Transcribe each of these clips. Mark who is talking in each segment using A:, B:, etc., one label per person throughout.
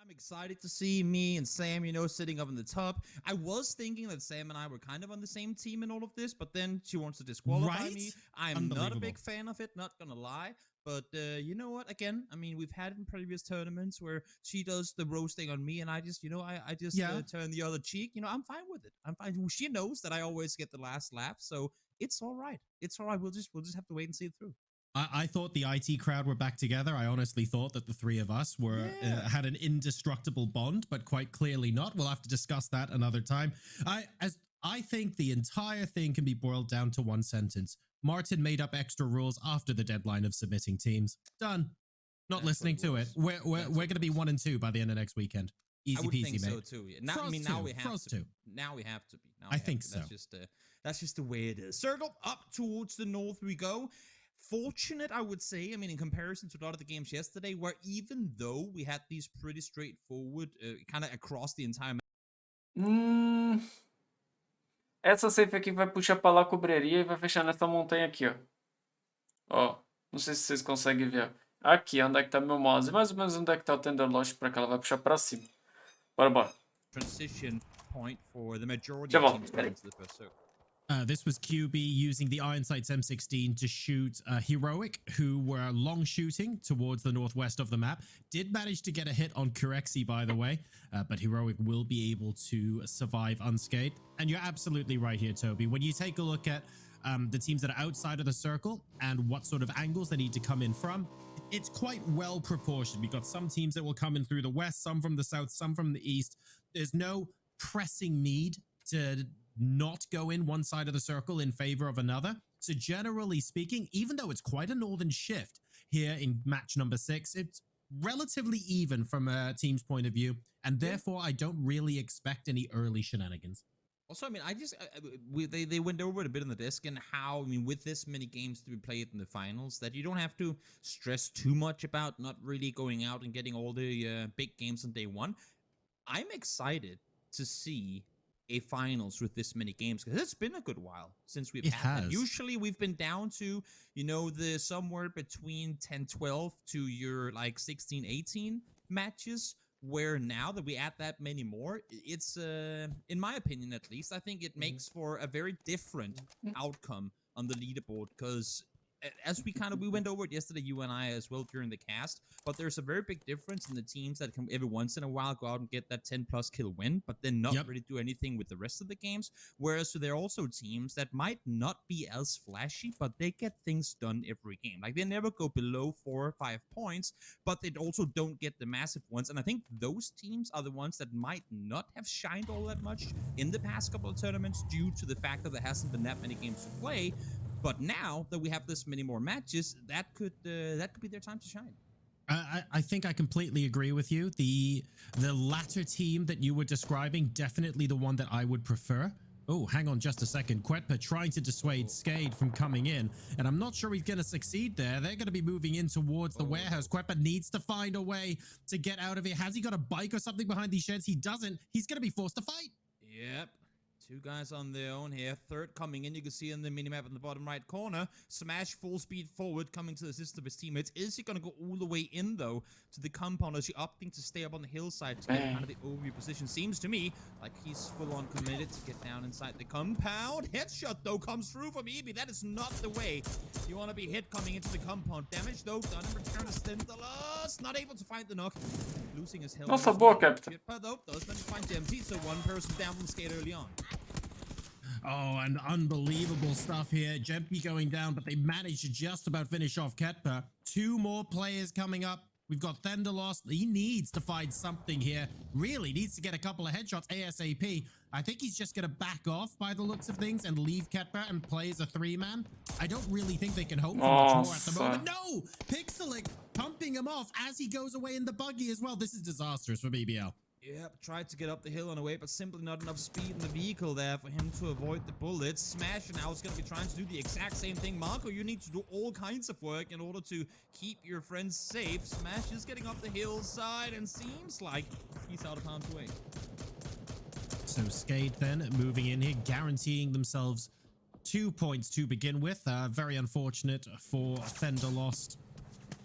A: I'm excited to see me and Sam, you know, sitting up in the top. I was thinking that Sam and I were kind of on the same team in all of this, but then she wants to disqualify me. I'm not a big fan of it, not gonna lie. But you know what? Again, I mean, we've had it in previous tournaments where she does the roasting on me, and I just, you know, I just turn the other cheek. You know, I'm fine with it. I'm fine. She knows that I always get the last laugh, so it's all right. It's all right. We'll just have to wait and see it through.
B: I thought the IT crowd were back together. I honestly thought that the three of us were had an indestructible bond, but quite clearly not. We'll have to discuss that another time. I think the entire thing can be boiled down to one sentence. Martin made up extra rules after the deadline of submitting teams. Done. Not listening to it. We're going to be 1 and 2 by the end of next weekend. Easy peasy, mate. I would think so too. Now, I mean, now we have to. Now we have to be. I think so. That's just the way it is. Circle up towards the north we go. Fortunate, I would say, I mean, in comparison to a lot of the games yesterday, where even though we had these pretty straightforward, kind of across the entire map.
C: Essa safe aqui vai puxar pra lá a cobreria e vai fechar nessa montanha aqui, ó. Ó, não sei se vocês conseguem ver. Aqui, onde é que tá meu mouse? Mais ou menos onde é que tá o tender lost pra cá, ela vai puxar pra cima. Bora.
A: Transition point for the majority of teams going to the first circle.
B: This was QB using the Iron Sights M16 to shoot Heroic, who were long shooting towards the northwest of the map. Did manage to get a hit on Kurexi, by the way, but Heroic will be able to survive unscathed. And you're absolutely right here, Toby. When you take a look at the teams that are outside of the circle and what sort of angles they need to come in from, it's quite well proportioned. We've got some teams that will come in through the west, some from the south, some from the east. There's no pressing need to not go in one side of the circle in favor of another. So generally speaking, even though it's quite a northern shift here in match number 6, it's relatively even from a team's point of view, and therefore I don't really expect any early shenanigans.
A: Also, I mean, they went over it a bit on the disc and how, I mean, with this many games to be played in the finals, that you don't have to stress too much about not really going out and getting all the big games on day 1. I'm excited to see a finals with this many games, because it's been a good while since we've had them. Usually we've been down to, you know, the somewhere between 10-12 to your like 16-18 matches, where now that we add that many more, it's in my opinion at least, I think it makes for a very different outcome on the leaderboard, because as we went over it yesterday, you and I as well during the cast, but there's a very big difference in the teams that can every once in a while go out and get that 10+ kill win, but then not really do anything with the rest of the games. Whereas there are also teams that might not be as flashy, but they get things done every game. Like, they never go below 4 or 5 points, but they also don't get the massive ones. And I think those teams are the ones that might not have shined all that much in the past couple of tournaments due to the fact that there hasn't been that many games to play. But now that we have this many more matches, that could be their time to shine.
B: I think I completely agree with you. The latter team that you were describing, definitely the one that I would prefer. Oh, hang on just a second. Quetpa trying to dissuade Skade from coming in, and I'm not sure he's going to succeed there. They're going to be moving in towards the warehouse. Quetpa needs to find a way to get out of it. Has he got a bike or something behind these sheds? He doesn't. He's going to be forced to fight.
A: Yep. 2 guys on their own here. Third coming in. You can see in the minimap in the bottom right corner. Smash full speed forward, coming to the assist of his teammates. Is he going to go all the way in, though, to the compound? Or is he opting to stay up on the hillside to get kind of the overview position? Seems to me like he's full-on committed to get down inside the compound. Headshot, though, comes through from EB. That is not the way you want to be hit coming into the compound. Damage, though, done in return to Stindalos. Not able to find the knock. Losing his health.
C: Nossa, boa, Captain.
A: Though, does manage to find GMT, so one person down from Skate early on.
B: Oh, and unbelievable stuff here. Jempi going down, but they managed to just about finish off Ketpa. 2 more players coming up. We've got Thenderlost. He needs to find something here. Really needs to get a couple of headshots ASAP. I think he's just going to back off by the looks of things and leave Ketpa and play as a 3-man. I don't really think they can hope for much more at the moment. No! Pixelic pumping him off as he goes away in the buggy as well. This is disastrous for BBL.
A: Yep, tried to get up the hill on the way, but simply not enough speed in the vehicle there for him to avoid the bullets. Smash now is going to be trying to do the exact same thing. Marco, you need to do all kinds of work in order to keep your friends safe. Smash is getting up the hillside and seems like he's out of harm's way.
B: So Skade then moving in here, guaranteeing themselves 2 points to begin with. Very unfortunate for Thenderlost.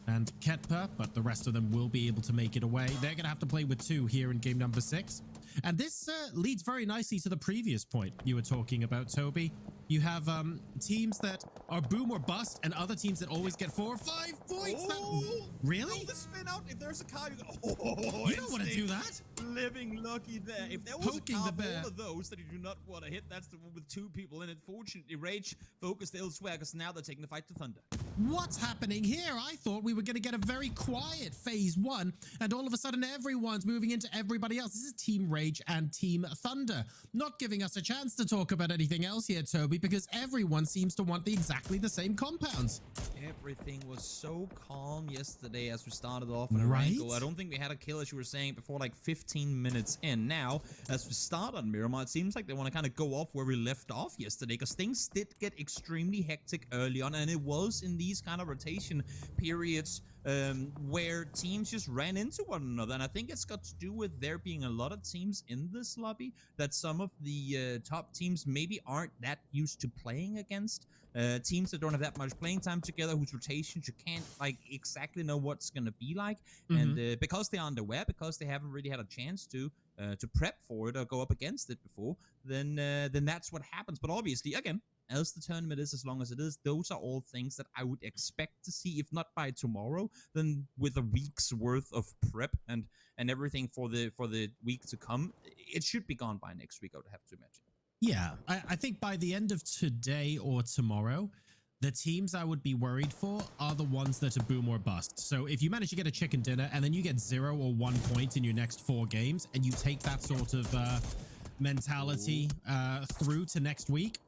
B: and Ketpa, but the rest of them will be able to make it away. They're going to have to play with 2 here in game number 6. And this leads very nicely to the previous point you were talking about, Toby. You have teams that are boom or bust and other teams that always get 4 or 5 points. Really?
A: Oh, the spin out. If there's a car, you go,
B: you don't want to do that.
A: Living lucky there. If there was
B: Poking
A: a car
B: the bear.
A: all of those that you do not want to hit, that's the one with 2 people in it. Fortunately, Rage focused elsewhere because now they're taking the fight to Thunder.
B: What's happening here? I thought we were going to get a very quiet phase 1, and all of a sudden everyone's moving into everybody else. This is Team Rage and Team Thunder, not giving us a chance to talk about anything else here, Toby, because everyone seems to want exactly the same compounds.
A: Everything was so calm yesterday as we started off in a
B: Right?
A: wrinkle. I don't think we had a kill, as you were saying before, like 15 minutes in. Now, as we start on Miramar, it seems like they want to kind of go off where we left off yesterday, because things did get extremely hectic early on, and it was in these kind of rotation periods where teams just ran into one another. And I think it's got to do with there being a lot of teams in this lobby that some of the top teams maybe aren't that used to playing against. Teams that don't have that much playing time together, whose rotations you can't like exactly know what's gonna be like, and because they're underwear, because they haven't really had a chance to prep for it or go up against it before, then that's what happens. But obviously, again, as the tournament is as long as it is, those are all things that I would expect to see, if not by tomorrow, then with a week's worth of prep and everything for the week to come, it should be gone by next week, I would have to imagine.
B: Yeah, I think by the end of today or tomorrow, the teams I would be worried for are the ones that are boom or bust. So if you manage to get a chicken dinner and then you get 0 or 1 point in your next 4 games, and you take that sort of mentality through to next week,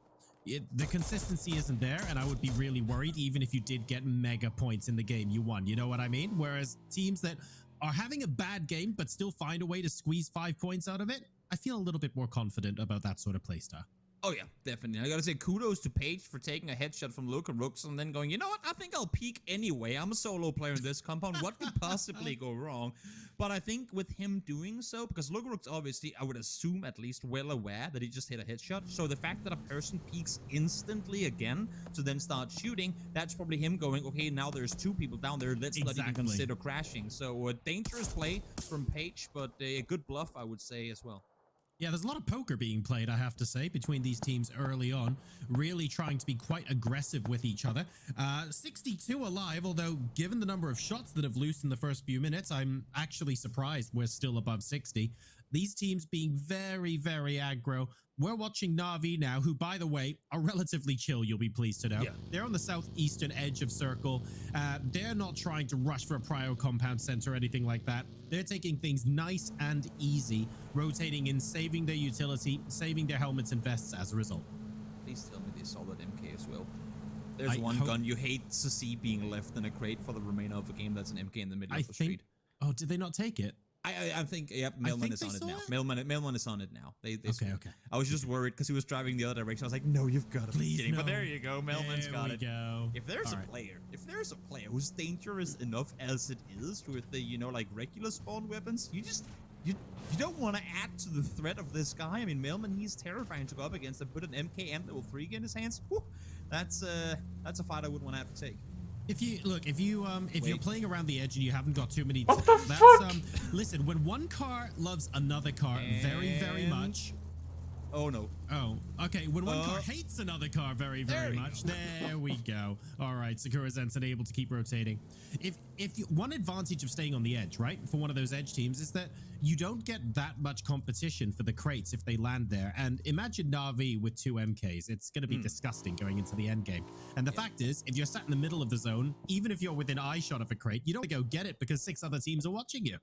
B: the consistency isn't there, and I would be really worried even if you did get mega points in the game you won. You know what I mean? Whereas teams that are having a bad game but still find a way to squeeze 5 points out of it, I feel a little bit more confident about that sort of playstyle.
A: Oh yeah, definitely. I gotta say kudos to Paige for taking a headshot from Loca Rooks and then going, you know what, I think I'll peek anyway. I'm a solo player in this compound. What could possibly go wrong? But I think with him doing so, because Loca Rooks obviously, I would assume at least well aware that he just hit a headshot. So the fact that a person peeks instantly again to then start shooting, that's probably him going, okay, now there's 2 people down there. Let's not even consider crashing. So a dangerous play from Paige, but a good bluff, I would say, as well.
B: Yeah, there's a lot of poker being played, I have to say, between these teams early on, really trying to be quite aggressive with each other. 62 alive, although given the number of shots that have loosed in the first few minutes, I'm actually surprised we're still above 60. These teams being very, very aggro. We're watching Na'Vi now, who, by the way, are relatively chill, you'll be pleased to know. Yeah. They're on the southeastern edge of Circle. They're not trying to rush for a prio compound center or anything like that. They're taking things nice and easy, rotating in, saving their utility, saving their helmets and vests as a result.
A: Please tell me they saw that MK as well. There's one gun you hate to see being left in a crate for the remainder of the game. That's an MK in the middle of the street.
B: Oh, did they not take it?
A: I think, yep, Mailman is on it now. Mailman is on it now. They
B: okay.
A: I was just worried because he was driving the other direction. I was like, no, you've got to be kidding. No. But there you go. Mailman's got it.
B: Go.
A: If there's a player who's dangerous enough as it is with the, you know, like regular spawn weapons, you don't want to add to the threat of this guy. I mean, Mailman, he's terrifying to go up against and put an MK and level 3 in his hands. Whew, that's a fight I wouldn't want to have to take.
B: If you're playing around the edge and you haven't got too many,
C: what the fuck?
B: Listen, when one car loves another car very, very much.
A: Oh no.
B: Oh, okay. When one car hates another car very, very much. There we go. All right, Sakura Zen's able to keep rotating. One advantage of staying on the edge, right, for one of those edge teams is that you don't get that much competition for the crates if they land there. And imagine Na'Vi with 2 MKs. It's going to be disgusting going into the end game. And the fact is, if you're sat in the middle of the zone, even if you're within eye shot of a crate, you don't go get it because 6 other teams are watching you.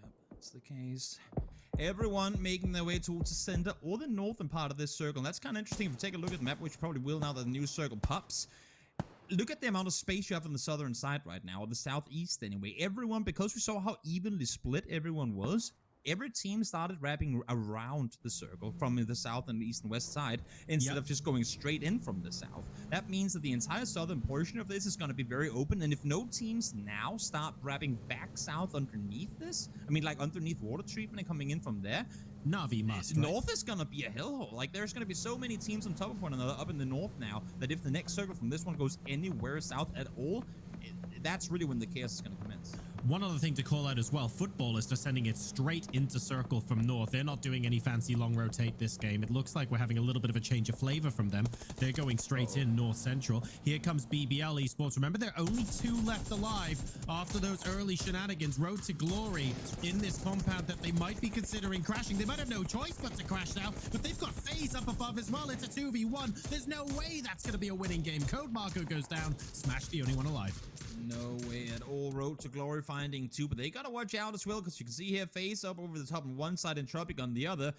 A: Yep, that's the case. Everyone making their way towards the center or the northern part of this circle. And that's kind of interesting. If you take a look at the map, which you probably will now that the new circle pops, look at the amount of space you have on the southern side right now, or the southeast anyway. Everyone, because we saw how evenly split everyone was, every team started wrapping around the circle from the south and east and west side instead of just going straight in from the south. That means that the entire southern portion of this is going to be very open, and if no teams now start wrapping back south underneath this, I mean like underneath water treatment and coming in from there,
B: Na'Vi must.
A: North is going to be a hellhole. Like, there's going to be so many teams on top of one another up in the north now that if the next circle from this one goes anywhere south at all, that's really when the chaos is going to commence.
B: One other thing to call out as well, footballers are sending it straight into circle from north. They're not doing any fancy long rotate this game. It looks like we're having a little bit of a change of flavor from them. They're going straight in north central. Here comes BBL Esports. Remember, there are only 2 left alive after those early shenanigans. Road to glory in this compound that they might be considering crashing. They might have no choice but to crash now, but they've got FaZe up above as well. It's a 2v1. There's no way that's going to be a winning game. Code Marco goes down. Smash, the only one alive.
A: No way at all. Road to glory finding 2, but they gotta watch out as well, because you can see here FaZe up over the top on one side and Tropic on the other.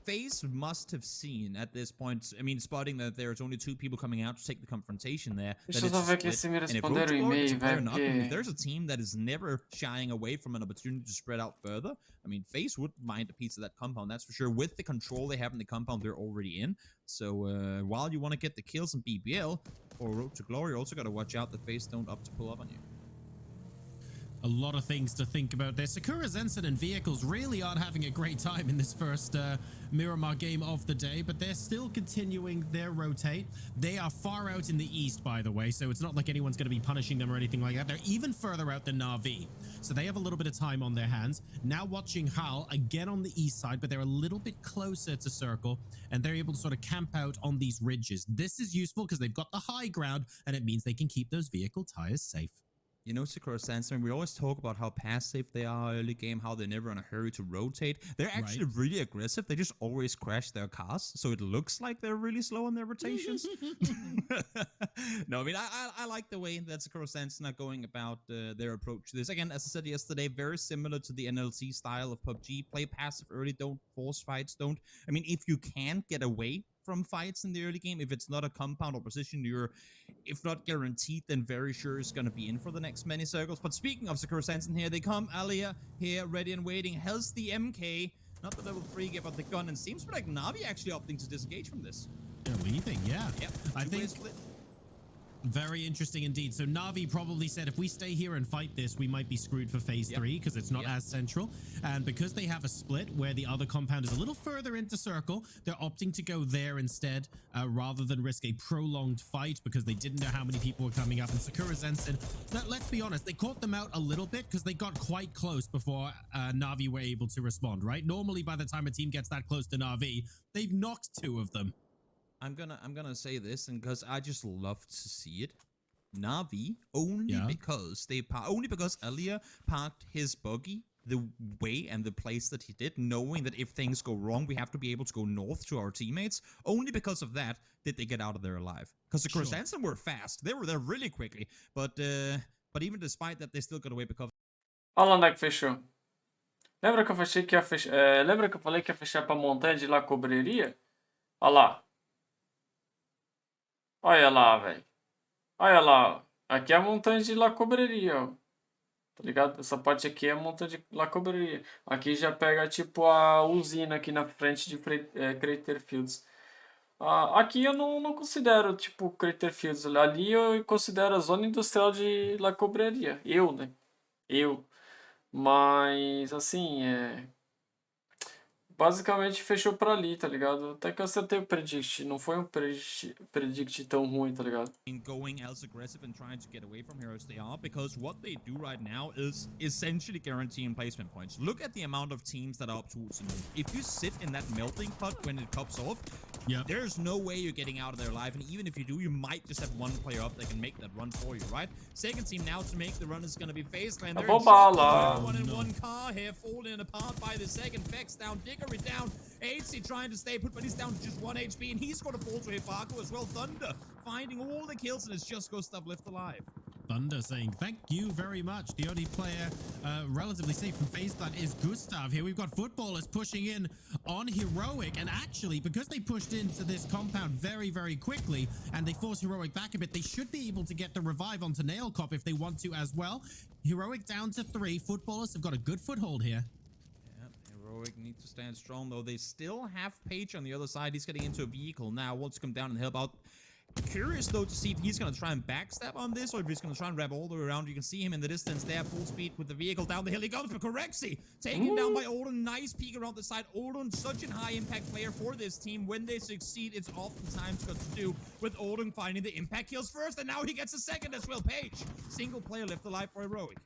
A: FaZe must have seen at this point, I mean, spotting that there's only 2 people coming out to take the confrontation there.
C: Deixa eu só ver aqui se me responderam o e-mail, velho,
A: if there's a team that is never shying away from an opportunity to spread out further, I mean, FaZe would mind a piece of that compound, that's for sure. With the control they have in the compound they're already in. So while you want to get the kills in BBL or Road to Glory, you also got to watch out that FaZe don't up to pull up on you.
B: A lot of things to think about there. Sakura Zensen and Vehicles really aren't having a great time in this first Miramar game of the day, but they're still continuing their rotate. They are far out in the east, by the way, so it's not like anyone's going to be punishing them or anything like that. They're even further out than Na'Vi, so they have a little bit of time on their hands. Now watching Hal again on the east side, but they're a little bit closer to Circle, and they're able to sort of camp out on these ridges. This is useful because they've got the high ground, and it means they can keep those vehicle tires safe.
A: You know, Sakura Sandstorm, we always talk about how passive they are early game, how they're never in a hurry to rotate. They're actually really aggressive. They just always crash their cars, so it looks like they're really slow on their rotations. No, I mean, I like the way that Sakura Sandstorm are going about their approach to this. Again, as I said yesterday, very similar to the NLC style of PUBG. Play passive early, don't force fights, don't... I mean, if you can get away from fights in the early game, if it's not a compound or position, you're, if not guaranteed, then very sure is going to be in for the next many circles. But speaking of Sakura Sansen, here they come. Alia here, ready and waiting, has the MK, not the level 3 get, but the gun, and seems like Navi actually opting to disengage from this.
B: They're leaving, yeah.
A: Yep,
B: I think very interesting indeed. So Navi probably said, if we stay here and fight this, we might be screwed for phase 3 because it's not as central. And because they have a split where the other compound is a little further into circle, they're opting to go there instead rather than risk a prolonged fight because they didn't know how many people were coming up. And Sakura Zensen, let's be honest, they caught them out a little bit because they got quite close before Navi were able to respond, right? Normally, by the time a team gets that close to Navi, they've knocked 2 of them.
A: I'm gonna say this, and because I just love to see it. Navi only because Alia parked his buggy the way and the place that he did, knowing that if things go wrong, we have to be able to go north to our teammates. Only because of that did they get out of there alive. Because the Krosansen were fast, they were there really quickly, but even despite that, they still got away because.
C: Olha onde é que fechou. Lembra que eu falei que ia fechar? Lembra que eu falei que ia fechar pra montanha de lá cobreria? Olha lá. Olha lá, velho. Olha lá. Aqui é a montanha de La Cobreria, ó. Tá ligado? Essa parte aqui é a montanha de La Cobreria. Aqui já pega, tipo, a usina aqui na frente de Crater Fields. Aqui eu não considero, tipo, Crater Fields. Ali eu considero a zona industrial de La Cobreria. Né? Mas, assim, basicamente fechou pra ali, tá ligado? Até que eu acertei o predict, não foi um predict tão ruim, tá ligado?
A: Going as aggressive and trying to get away from here as they are, because what they do right now is essentially guaranteeing placement points. Look at the amount of teams that are up towards you. If you sit in that melting pot when it pops off, there's no way you're getting out of there alive, and even if you do, you might just have one player up that can make that run for you, right? Second team now to make the run is gonna be FaZe. One in one car here, falling apart by the second. Vex down, Diggory down, AC trying to stay put, but he's down to just 1 HP, and he's got a fall to Hifaku as well. Thunder finding all the kills, and it's just Gustav left alive.
B: Thunder saying thank you very much. The only player relatively safe from FaZe Clan is Gustav. Here we've got footballers pushing in on Heroic, and actually because they pushed into this compound very, very quickly and they force Heroic back a bit, they should be able to get the revive onto Nailcop if they want to as well. Heroic down to 3. Footballers have got a good foothold here.
A: Heroic need to stand strong, though. They still have Page on the other side. He's getting into a vehicle now. Wants to come down and help out. Curious though to see if he's gonna try and backstab on this or if he's gonna try and wrap all the way around. You can see him in the distance there, full speed with the vehicle down the hill. He goes for Correxy, taken down by Odin. Nice peek around the side. Odin, such a high impact player for this team. When they succeed, it's oftentimes got to do with Odin finding the impact kills first, and now he gets a second as well. Page, single player left alive for Heroic.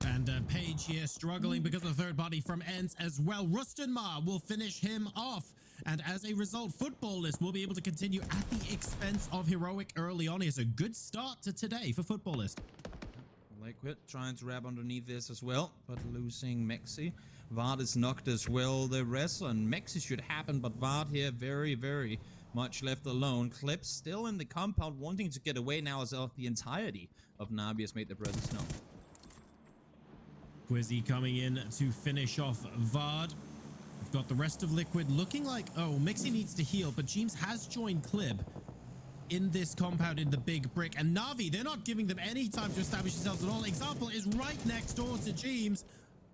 B: And Page here struggling because of third party from Ents as well. Rustenmar will finish him off. And as a result, Footballist will be able to continue at the expense of Heroic early on. It's a good start to today for Footballist.
A: Liquid trying to wrap underneath this as well, but losing Mexi. Vard is knocked as well. The rest on Mexi should happen, but Vard here very, very much left alone. Clips still in the compound wanting to get away now as the entirety of Navi has made their presence known.
B: Quizzy coming in to finish off Vard. We've got the rest of Liquid looking like, oh, Mixie needs to heal, but James has joined Clib in this compound in the big brick. And Navi, they're not giving them any time to establish themselves at all. Example is right next door to James.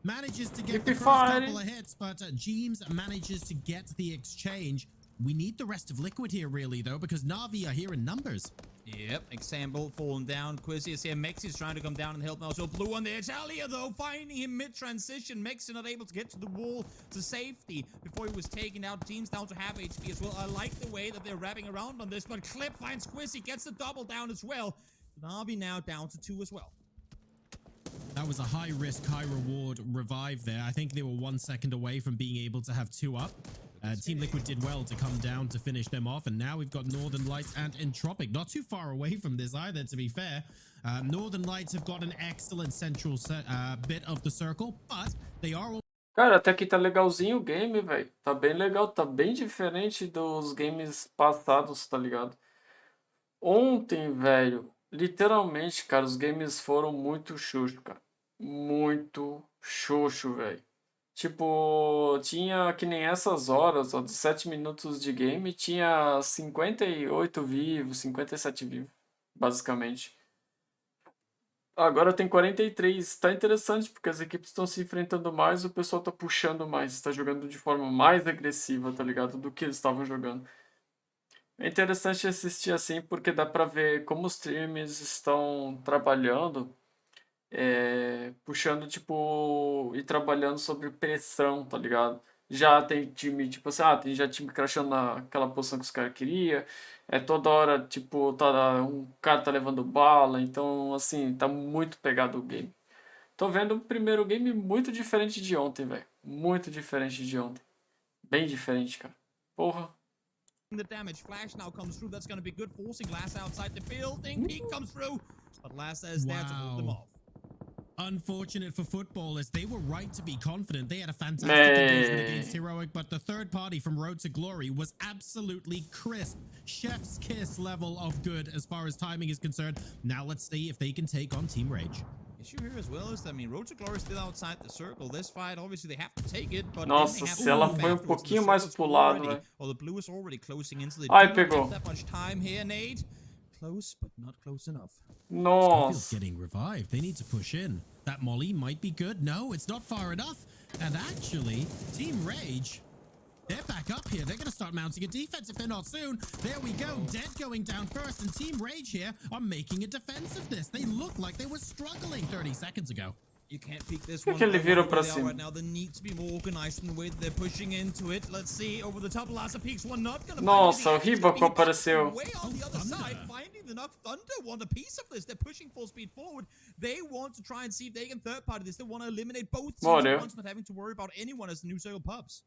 B: Manages to get the first couple of hits, but James manages to get the exchange. We need the rest of Liquid here, really, though, because Navi are here in numbers.
A: Yep, example falling down. Quizzy is here. Mexi's trying to come down and help now. So Blue on the edge. Alia, though, finding him mid-transition. Mexi not able to get to the wall to safety before he was taken out. Team's down to half HP as well. I like the way that they're wrapping around on this, but Clip finds Quizzy, gets the double down as well. Navi now down to 2 as well.
B: That was a high-risk, high-reward revive there. I think they were 1 second away from being able to have 2 up. Team Liquid did well to come down to finish them off, and now we've got Northern Lights and Entropic. Not too far away from this either, to be fair. Northern Lights have got an excellent central bit of the circle, but they are all...
C: Cara, até aqui tá legalzinho o game, velho. Tá bem legal, tá bem diferente dos games passados, tá ligado? Ontem, velho, literalmente, cara, os games foram muito xoxo, cara. Muito xoxo, velho. Tipo, tinha que nem essas horas, ó, de 7 minutos de game, tinha 58 vivos, 57 vivos, basicamente. Agora tem 43. Tá interessante, porque as equipes estão se enfrentando mais, o pessoal tá puxando mais, tá jogando de forma mais agressiva, tá ligado? Do que eles estavam jogando. É interessante assistir assim, porque dá pra ver como os times estão trabalhando, puxando, tipo, e trabalhando sobre pressão, tá ligado? Já tem time, tipo assim, tem já time crashando naquela posição que os caras queriam. Toda hora, tipo, um cara tá levando bala, então, assim, tá muito pegado o game. Tô vendo o primeiro game muito diferente de ontem, velho. Muito diferente de ontem. Bem diferente, cara. Porra.
A: The damage. Flash now comes through. That's going to be good. Forcing Lassa outside the building. Peek comes through. But Lassa is there to hold them off.
B: Unfortunate for Footballers. They were right to be confident. They had a fantastic engagement against Heroic, but the third party from Road to Glory was absolutely crisp. Chef's kiss level of good as far as timing is concerned. Now let's see if they can take on Team Rage.
A: Issue here as well is that, I mean, Road to Glory is still outside the circle. This fight, obviously, they have to take it, but
C: nossa, se ela foi pouquinho mais pro lado, velho.
A: Well, the blue is already closing into the...
C: Ai, pegou.
A: That much time here, Nate. Close, but not close enough.
B: Starfield's getting revived. They need to push in. That molly might be good. No, it's not far enough. And actually, Team Rage, they're back up here. They're going to start mounting a defense if they're not soon. There we go. Dead going down first. And Team Rage here are making a defense of this. They look like they were struggling 30 seconds ago.
A: You can't peek this one.
C: Ele virou pra cima.
A: Right now, they need to be more organized in the way that they're pushing into it. Let's see, over the top, Lassa peeks one, not gonna...
C: Nossa, o Ribaco apareceu.
A: Way on the other side, finding the knock. Thunder want a piece of this. They're pushing full speed forward. They want to try and see if they can third party this. They want to eliminate both teams at once, not having to worry about anyone as the new circle pops.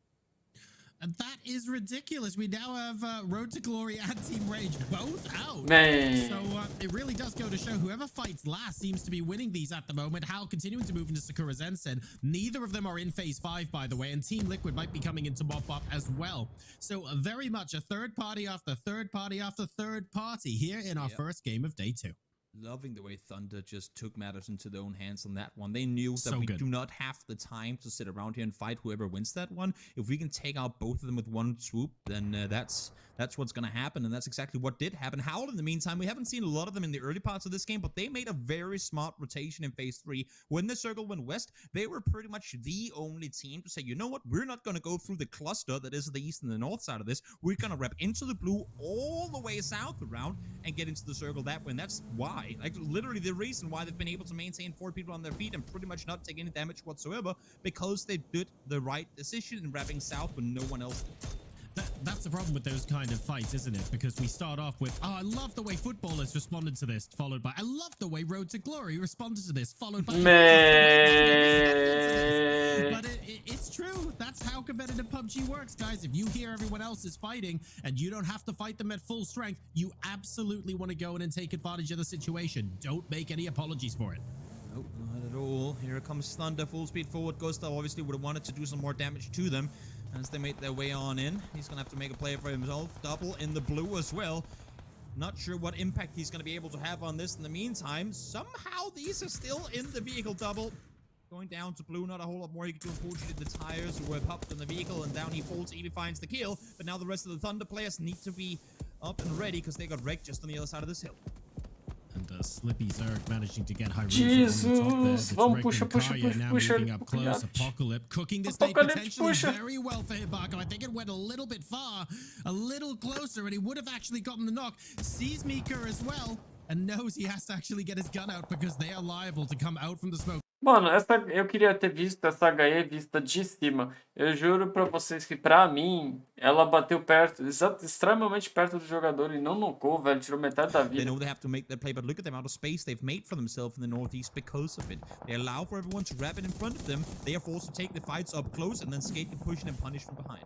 B: And that is ridiculous. We now have Road to Glory and Team Rage both out.
C: Man.
B: So it really does go to show whoever fights last seems to be winning these at the moment. Hal continuing to move into Sakura Zensen. Neither of them are in phase 5, by the way, and Team Liquid might be coming into Mop Up as well. So very much a third party after third party after third party here in our first game of day 2.
A: Loving the way Thunder just took matters into their own hands on that one. They knew that
B: So
A: we
B: good.
A: do not have the time to sit around here and fight whoever wins that one. If we can take out both of them with one swoop, then that's what's going to happen, and that's exactly what did happen. Howl, in the meantime, we haven't seen a lot of them in the early parts of this game, but they made a very smart rotation in Phase 3. When the circle went west, they were pretty much the only team to say, you know what, we're not going to go through the cluster that is the east and the north side of this. We're going to rep into the blue all the way south around and get into the circle that way, and that's why, like, literally the reason why they've been able to maintain 4 people on their feet and pretty much not take any damage whatsoever, because they did the right decision in wrapping south when no one else did.
B: That's the problem with those kind of fights, isn't it? Because we start off with, oh, I love the way footballers responded to this, followed by, I love the way Road to Glory responded to this, followed by, but it's true. That's how competitive PUBG works, guys. If you hear everyone else is fighting and you don't have to fight them at full strength, you absolutely want to go in and take advantage of the situation. Don't make any apologies for it.
A: Nope, not at all. Here comes Thunder, full speed forward. Gustav obviously would have wanted to do some more damage to them as they made their way on in. He's going to have to make a play for himself. Double in the blue as well. Not sure what impact he's going to be able to have on this in the meantime. Somehow these are still in the vehicle double. Going down to blue, not a whole lot more he can do. Unfortunately, the tires were popped in the vehicle, and down he falls. Evie finds the kill, but now the rest of the Thunder players need to be up and ready because they got wrecked just on the other side of this hill.
B: And Slippy Zerg managing to get high root
C: Jesus,
B: on the top there. It's
C: vamos,
B: Rick
C: puxa,
B: and
C: puxa,
B: Kaya
C: puxa,
B: now
C: puxa,
B: moving up close.
C: Apocalypse.
B: Apocalypse cooking this nade
C: Apocalypse,
B: potentially
C: puxa.
B: very well for Hibako. I think it went a little bit far, a little closer, and he would have actually gotten the knock. Sees Mika as well, and knows he has to actually get his gun out because they are liable to come out from the smoke.
C: Mano, eu queria ter visto essa HE vista de cima. Eu juro pra vocês que, pra mim, ela bateu perto, extremamente perto do jogador e não nocou, velho. Tirou metade da
A: They
C: vida.
A: know they have to make their play, but look at the amount of space they've made for themselves in the northeast because of it. They allow for everyone to wrap it in front of them. They are forced to take the fights up close, and then Skate can push and punish from behind.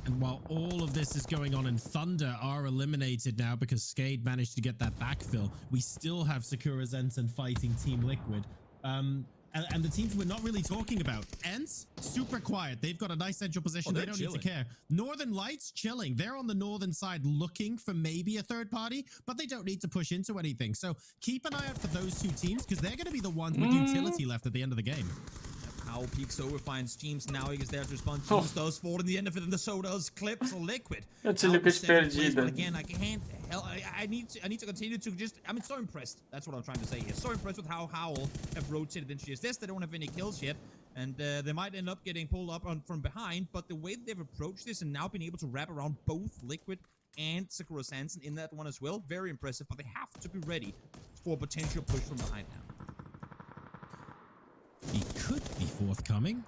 B: And while all of this is going on and Thunder are eliminated now because Skade managed to get that backfill, we still have Sakura Zensen fighting Team Liquid. And the teams we're not really talking about. Ents, super quiet. They've got a nice central position. They don't need to care. Northern Lights, chilling. They're on the northern side looking for maybe a third party, but they don't need to push into anything. So keep an eye out for those two teams because they're going to be the ones with utility left at the end of the game.
A: Howl peeks over, finds James now. He is there to respond. James does fall in the end of it, and so does Clips or Liquid.
C: Eu tinha
A: Howl
C: Liquid
A: was second place,
C: perdida.
A: but again, I can't. Hell, I need to continue to just. I'm so impressed. That's what I'm trying to say here. So impressed with how Howl have rotated into this. They don't have any kills yet, and they might end up getting pulled up from behind. But the way they've approached this and now been able to wrap around both Liquid and Sakura Sanson in that one as well, very impressive. But they have to be ready for a potential push from behind now.
B: He could be forthcoming.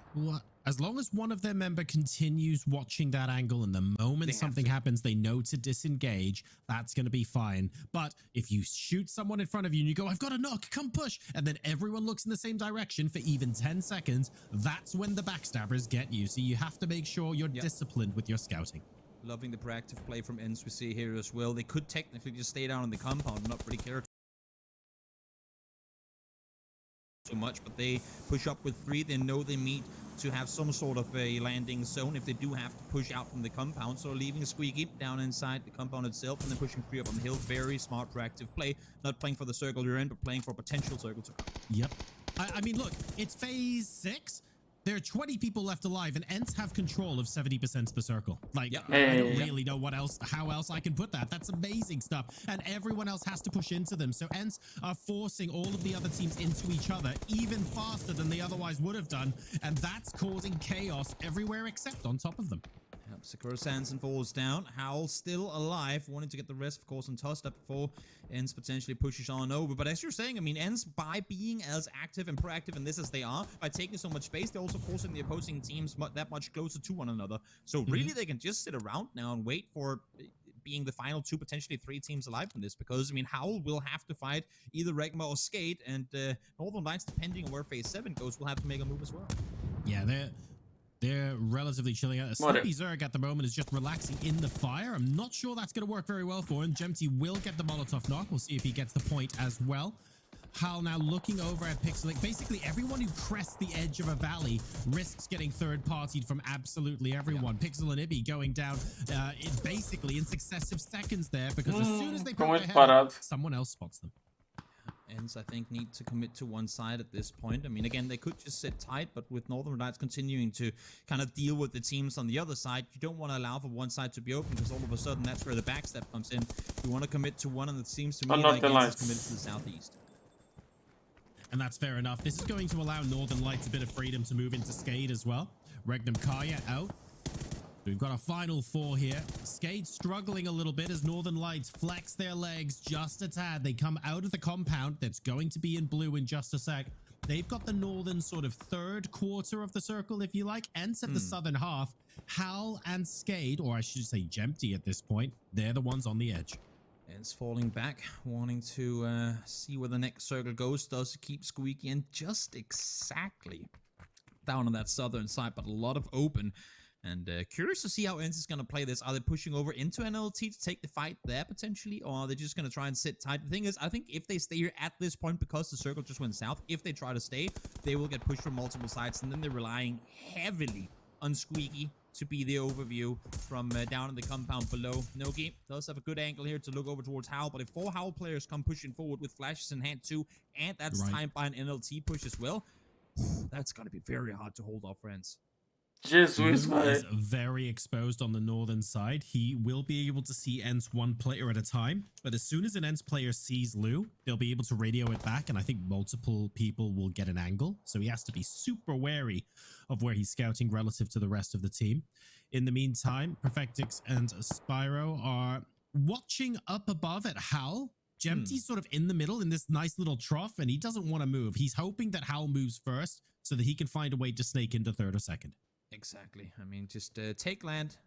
B: As long as one of their member continues watching that angle and the moment something happens, they know to disengage, that's going to be fine. But if you shoot someone in front of you and you go, I've got a knock, come push, and then everyone looks in the same direction for even 10 seconds, that's when the backstabbers get you. So you have to make sure you're disciplined with your scouting.
A: Loving the proactive play from Ents we see here as well. They could technically just stay down in the compound and not really care too much, but they push up with 3. They know they need to have some sort of a landing zone if they do have to push out from the compound. So leaving a Squeaky down inside the compound itself and then pushing 3 up on the hill. Very smart proactive play. Not playing for the circle you're in, but playing for a potential circle to come.
B: Yep. I mean, look, it's phase 6. There are 20 people left alive, and Ents have control of 70% of the circle. Like, I don't really know how else I can put that. That's amazing stuff. And everyone else has to push into them. So Ents are forcing all of the other teams into each other even faster than they otherwise would have done. And that's causing chaos everywhere except on top of them.
A: Sakura Sanson falls down. Howl still alive, wanting to get the rest, of course, untouched up before Ents potentially pushes on over. But as you're saying, I mean, Ents, by being as active and proactive in this as they are, by taking so much space, they're also forcing the opposing teams that much closer to one another. So really, they can just sit around now and wait for being the final 2, potentially 3 teams alive from this. Because, I mean, Howl will have to fight either Regma or Skate, and Northern Lights, depending on where phase 7 goes, will have to make a move as well.
B: Yeah, they're relatively chilling out. Slippy Zerg at the moment is just relaxing in the fire. I'm not sure that's going to work very well for him. Gemty will get the Molotov knock. We'll see if he gets the point as well. Hal now looking over at Pixel. Basically, everyone who crests the edge of a valley risks getting third-partied from absolutely everyone. Pixel and Ibby going down basically in successive seconds there, because as soon as they put their head up, someone else spots them.
A: Ends, I think, need to commit to one side at this point. I mean, again, they could just sit tight, but with Northern Lights continuing to kind of deal with the teams on the other side, you don't want to allow for one side to be open, because all of a sudden that's where the backstep comes in. You want to commit to one, and it seems to me like Ends is committed to the southeast.
B: And that's fair enough. This is going to allow Northern Lights a bit of freedom to move into Skade as well. Regnum Kaya out. We've got a final 4 here. Skade struggling a little bit as Northern Lights flex their legs just a tad. They come out of the compound that's going to be in blue in just a sec. They've got the northern sort of third quarter of the circle, if you like. Ents at the southern half. Hal and Skade, or I should say Jempty at this point, they're the ones on the edge.
A: Ends falling back, wanting to see where the next circle goes. Does keep Squeaky in just exactly down on that southern side, but a lot of open. And curious to see how Ents is going to play this. Are they pushing over into NLT to take the fight there potentially? Or are they just going to try and sit tight? The thing is, I think if they stay here at this point, because the circle just went south, if they try to stay, they will get pushed from multiple sides. And then they're relying heavily on Squeaky to be the overview from down in the compound below. Nogi does have a good angle here to look over towards Howl. But if 4 Howl players come pushing forward with flashes in hand too, and that's timed by an NLT push as well, that's going to be very hard to hold off, friends.
C: Jesus,
B: Lou is very exposed on the northern side. He will be able to see Ents one player at a time, but as soon as an Ents player sees Lou, they'll be able to radio it back, and I think multiple people will get an angle, so he has to be super wary of where he's scouting relative to the rest of the team. In the meantime, Perfectix and Spyro are watching up above at Howl. Jempty's sort of in the middle in this nice little trough, and he doesn't want to move. He's hoping that Howl moves first so that he can find a way to snake into third or second.
A: Exactly. I mean, just take land,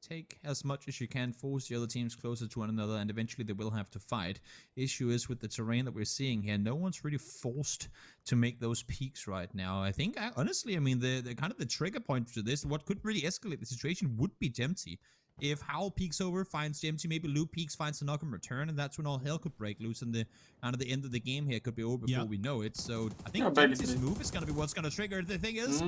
A: take as much as you can, force the other teams closer to one another, and eventually they will have to fight. Issue is with the terrain that we're seeing here, no one's really forced to make those peaks right now. I think, honestly, I mean, the kind of the trigger point to this, what could really escalate the situation would be Jempty. If Howl peeks over, finds Jempty, maybe Lou peeks, finds a knock and return, and that's when all hell could break loose, and the kind of the end of the game here could be over before we know it. So I think Jempty's move is going to be what's going to trigger. The thing is,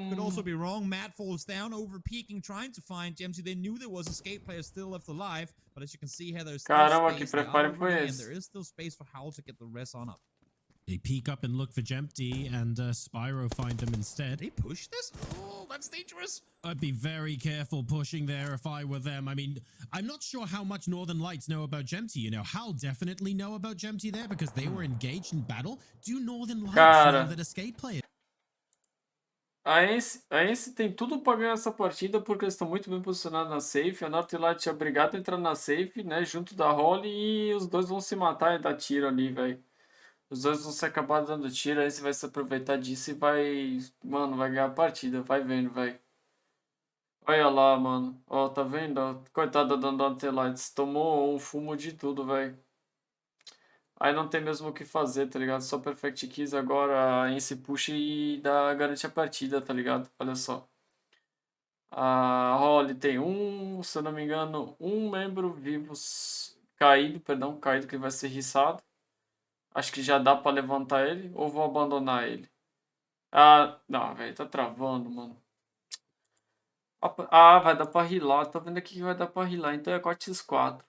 A: could also be wrong. Matt falls down, over peeking, trying to find Jempty. They knew there was a skate player still left alive, but as you can see here, there's still space. And there is still space for Howl to get the rest on up.
B: They peek up and look for Jempty, and Spyro find them instead.
A: They push this? Oh, that's dangerous.
B: I'd be very careful pushing there if I were them. I mean, I'm not sure how much Northern Lights know about Jempty. You know, Hal definitely know about Jempty there because they were engaged in battle. Do Northern Lights know that a skate player?
C: A esse tem tudo para ganhar essa partida porque eles estão muito bem posicionados na safe. A Northern Lights é obrigada a entrar na safe, né, junto da Holly, e os dois vão se matar e dar tiro ali, velho. Os dois vão se acabar dando tiro, aí você vai se aproveitar disso e vai... Mano, vai ganhar a partida, vai vendo, velho. Olha lá, mano. Ó, tá vendo? Coitada da Northern Lights, tomou um fumo de tudo, velho. Aí não tem mesmo o que fazer, tá ligado? Só Perfect Keys agora em se puxa e garante a partida, tá ligado? Olha só. A Holly tem se eu não me engano, um membro vivo caído que vai ser riçado. Acho que já dá pra levantar ele, ou vou abandonar ele? Ah, não, velho, tá travando, mano. Ah, vai dar pra rilar, tô vendo aqui que vai dar pra rilar, então é 4x4.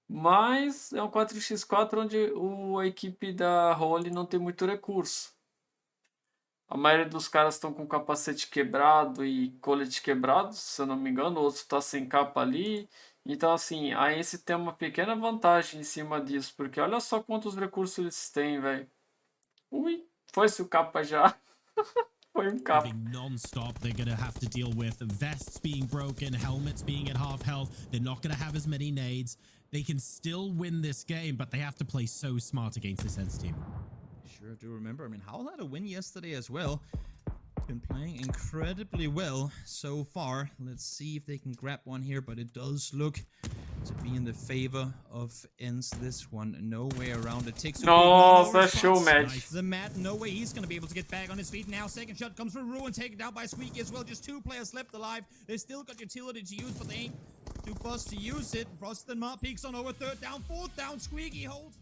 C: Mas é um 4x4 onde a equipe da Holly não tem muito recurso. A maioria dos caras estão com capacete quebrado e colete quebrado, se eu não me engano, o outro tá sem capa ali. Então, assim, a esse tem uma pequena vantagem em cima disso, porque olha só quantos recursos eles têm, velho. Ui, foi-se o capa já. Foi um capa.
B: Non-stop, they're gonna have to deal with vests being broken, helmets being at half health. They're not gonna have as many nades. They can still win this game, but they have to play so smart against this Ents team.
A: Sure do remember. I mean, Howl had a win yesterday as well. Been playing incredibly well so far. Let's see if they can grab one here, but it does look to be in the favor of Ents. This one, no way around it. Takes
C: Nossa, show match.
A: The Matt, no way he's going to be able to get back on his feet now. Second shot comes from Ruin, taken down by Squeaky as well. Just 2 players left alive. They still got utility to use, but they ain't too fussed to use it. Frost and Ma peeks on over, third down, fourth down. Squeaky holds